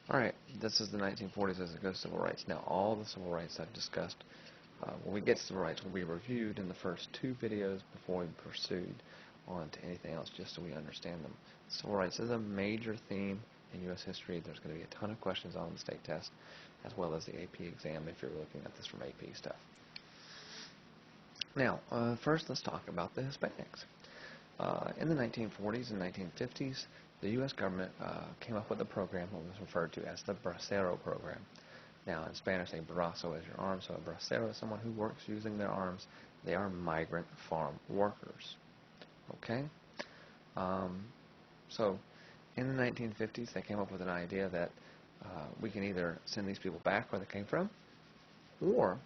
Alright, this is the 1940s as it goes to civil rights. Now, all the civil rights I've discussed, when we get to civil rights, will be reviewed in the first two videos before we proceed on to anything else, just so we understand them. Civil rights is a major theme in U.S. history. There's going to be a ton of questions on the state test, as well as the AP exam if you're looking at this from AP stuff. Now, first let's talk about the Hispanics. In the 1940s and 1950s, the U.S. government came up with a program that was referred to as the Bracero program. Now, in Spanish, a brazo is your arm, so a bracero is someone who works using their arms. They are migrant farm workers. Okay? So, in the 1950s, they came up with an idea that we can either send these people back where they came from, or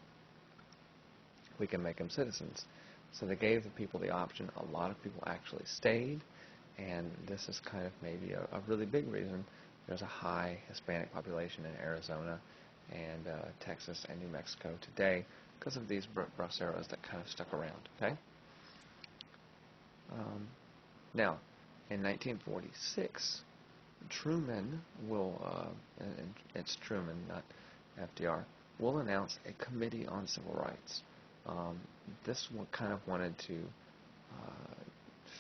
we can make them citizens. So they gave the people the option. A lot of people actually stayed, and this is kind of maybe a really big reason. There's a high Hispanic population in Arizona and Texas and New Mexico today because of these braceros that kind of stuck around. Okay. Now, in 1946, Truman will, and it's Truman, not FDR, will announce a committee on civil rights. This one kind of wanted to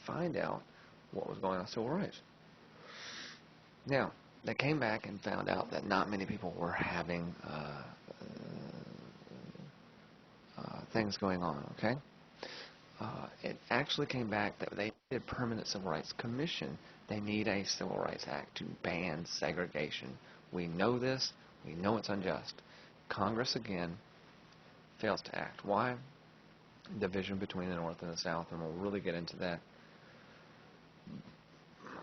find out what was going on with civil rights. Now, they came back and found out that not many people were having things going on, okay? It actually came back that they needed a permanent civil rights commission. They need a civil rights act to ban segregation. We know this. We know it's unjust. Congress, again, fails to act. Why? Division between the North and the South, and we'll really get into that,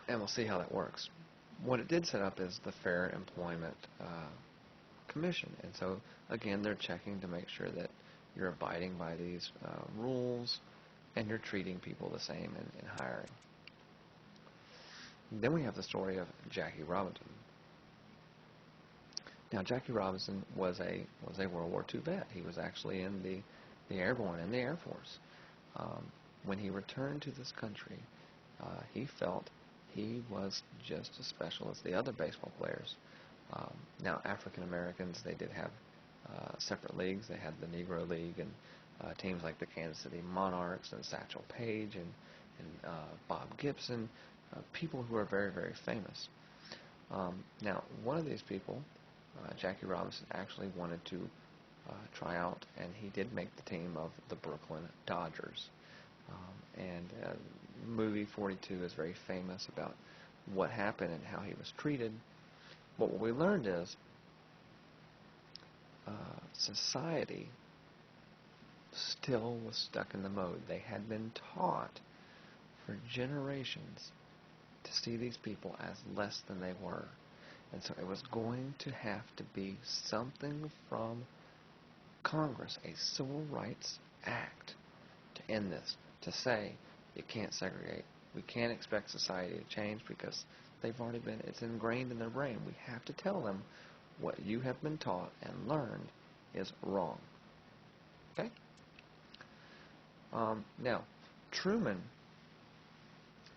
and we'll see how that works. What it did set up is the Fair Employment Commission, and so again they're checking to make sure that you're abiding by these rules and you're treating people the same in hiring. Then we have the story of Jackie Robinson. Now, Jackie Robinson was a World War II vet. He was actually in the Airborne and the Air Force. When he returned to this country, he felt he was just as special as the other baseball players. Now, African Americans, they did have separate leagues. They had the Negro League and teams like the Kansas City Monarchs and Satchel Paige and Bob Gibson, people who are very, very famous. Now, one of these people, Jackie Robinson, actually wanted to try out, and he did make the team of the Brooklyn Dodgers. Movie 42 is very famous about what happened and how he was treated. But what we learned is society still was stuck in the mode. They had been taught for generations to see these people as less than they were. And so it was going to have to be something from Congress, a Civil Rights Act, to end this, to say you can't segregate. We can't expect society to change because they've already been, it's ingrained in their brain. We have to tell them what you have been taught and learned is wrong. Okay? Now, Truman,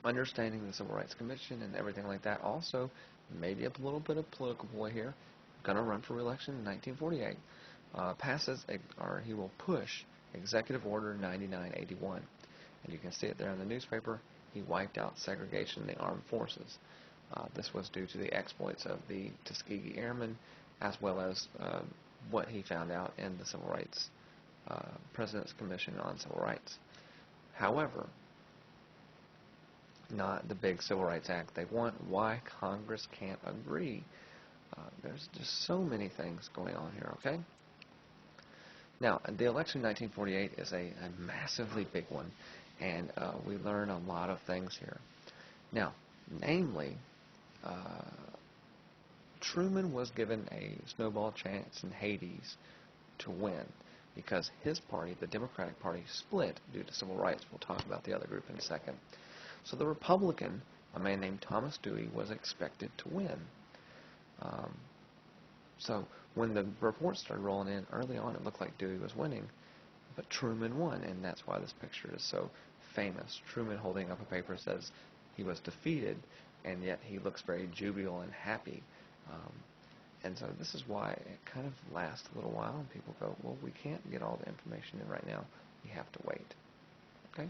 understanding the Civil Rights Commission and everything like that, also maybe a little bit of political play here, going to run for re-election in 1948, passes, or he will push Executive Order 9981. And you can see it there in the newspaper. He wiped out segregation in the armed forces. This was due to the exploits of the Tuskegee Airmen, as well as what he found out in the Civil Rights President's Commission on Civil Rights. However, not the big Civil Rights Act they want. Why Congress can't agree? There's just so many things going on here, okay? Now, the election in 1948 is a massively big one, and we learn a lot of things here. Now, namely, Truman was given a snowball chance in Hades to win because his party, the Democratic Party, split due to civil rights. We'll talk about the other group in a second. So the Republican, a man named Thomas Dewey, was expected to win. So when the reports started rolling in early on, it looked like Dewey was winning, but Truman won, and that's why this picture is so famous. Truman holding up a paper says he was defeated, and yet he looks very jubilant and happy. And so this is why it kind of lasts a little while, and people go, well, we can't get all the information in right now. You have to wait. Okay?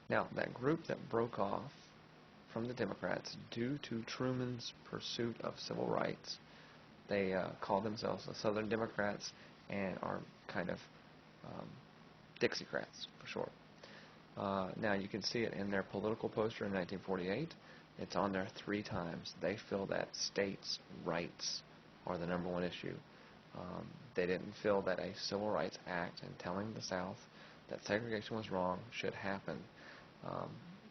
Now, that group that broke off from the Democrats due to Truman's pursuit of civil rights, they call themselves the Southern Democrats and are kind of Dixiecrats for short. Now, you can see it in their political poster in 1948. It's on there 3 times. They feel that states' rights are the #1 issue. They didn't feel that a Civil Rights Act and telling the South that segregation was wrong should happen.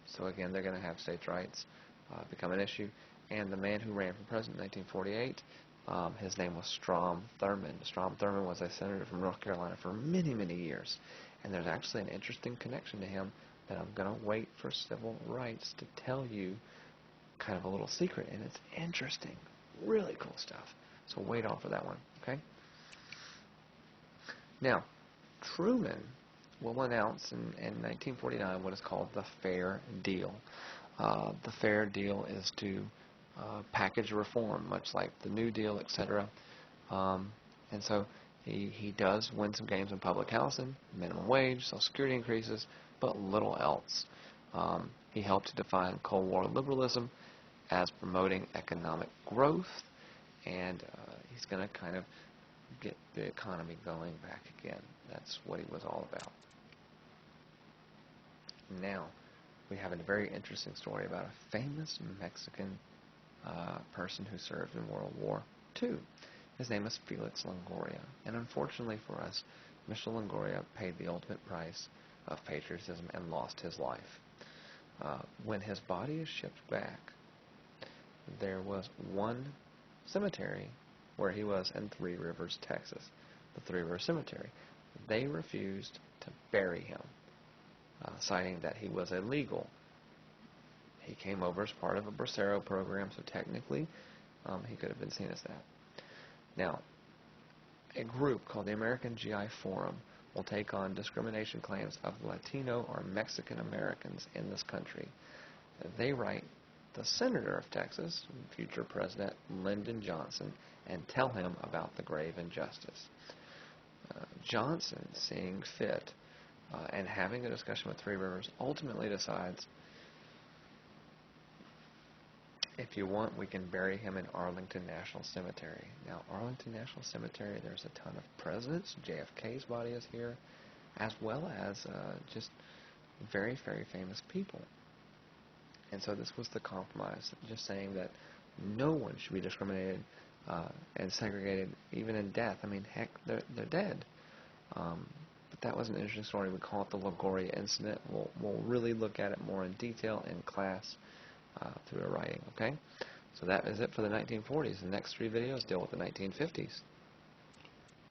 So again, they're going to have states' rights become an issue. And the man who ran for president in 1948, his name was Strom Thurmond. Strom Thurmond was a senator from North Carolina for many, many years. And there's actually an interesting connection to him that I'm going to wait for civil rights to tell you, kind of a little secret, and it's interesting. Really cool stuff. So wait on for that one, okay? Now, Truman will announce in 1949 what is called the Fair Deal. The Fair Deal is to package reform, much like the New Deal, etc. And so he does win some games in public housing, minimum wage, Social Security increases, but little else. He helped to define Cold War liberalism as promoting economic growth, and he's going to kind of get the economy going back again. That's what he was all about. Now, we have a very interesting story about a famous Mexican person who served in World War II. His name is Felix Longoria, and unfortunately for us, Mr. Longoria paid the ultimate price of patriotism and lost his life. When his body is shipped back, there was one cemetery where he was in Three Rivers, Texas, the Three Rivers Cemetery. They refused to bury him, citing that he was illegal. He came over as part of a Bracero program, so technically he could have been seen as that. Now, a group called the American GI Forum will take on discrimination claims of Latino or Mexican Americans in this country. They write the Senator of Texas, future President Lyndon Johnson, and tell him about the grave injustice. Johnson, seeing fit and having a discussion with Three Rivers, ultimately decides, if you want, we can bury him in Arlington National Cemetery. Now, Arlington National Cemetery, there's a ton of presidents. JFK's body is here, as well as just very, very famous people. And so this was the compromise, just saying that no one should be discriminated and segregated, even in death. I mean, heck, they're dead. But that was an interesting story. We call it the Longoria incident. We'll really look at it more in detail in class through a writing, okay? So that is it for the 1940s. The next 3 videos deal with the 1950s.